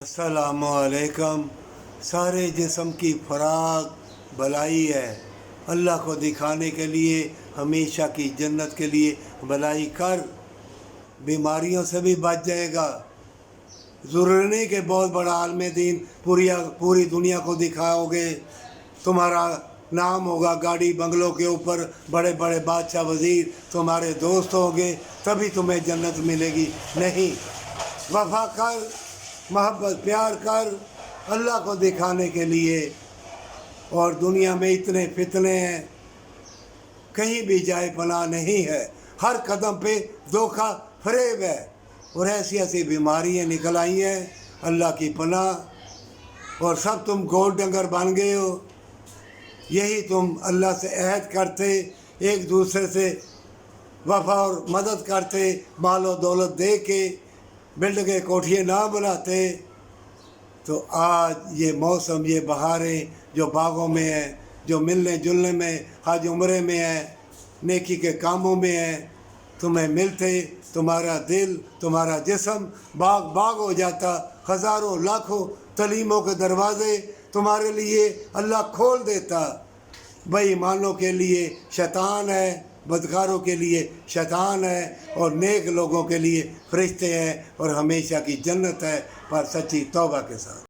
अस्सलामुअलैकुम। सारे जिस्म की खुराक भलाई है। अल्लाह को दिखाने के लिए, हमेशा की जन्नत के लिए भलाई कर, बीमारियों से भी बच जाएगा। ज़रूरी नहीं कि बहुत बड़ा आलम दीन पूरी दुनिया को दिखाओगे, तुम्हारा नाम होगा गाड़ी बंगलों के ऊपर, बड़े बड़े बादशाह वज़ीर तुम्हारे दोस्त होंगे, तभी तुम्हें जन्नत मिलेगी। नहीं, वफा कर, मोहब्बत प्यार कर, अल्लाह को दिखाने के लिए। और दुनिया में इतने फितने हैं, कहीं भी जाए पनाह नहीं है, हर कदम पे धोखा फरेब है, और ऐसी ऐसी बीमारियाँ निकल आई हैं। अल्लाह की पनाह। और सब तुम गोल डंगर बन गए हो। यही तुम अल्लाह से अहद करते, एक दूसरे से वफा और मदद करते, मालो दौलत दे के बिल्डिंगें कोठियाँ ना बनाते, तो आज ये मौसम, ये बहारें जो बागों में हैं, जो मिलने जुलने में, हज उम्रे में है, नेकी के कामों में है, तुम्हें मिलते, तुम्हारा दिल, तुम्हारा जिस्म बाग बाग हो जाता। हज़ारों लाखों तलीमों के दरवाज़े तुम्हारे लिए अल्लाह खोल देता। बेईमानों के लिए शैतान है, बदकारों के लिए शैतान है, और नेक लोगों के लिए फरिश्ते हैं, और हमेशा की जन्नत है, पर सच्ची तौबा के साथ।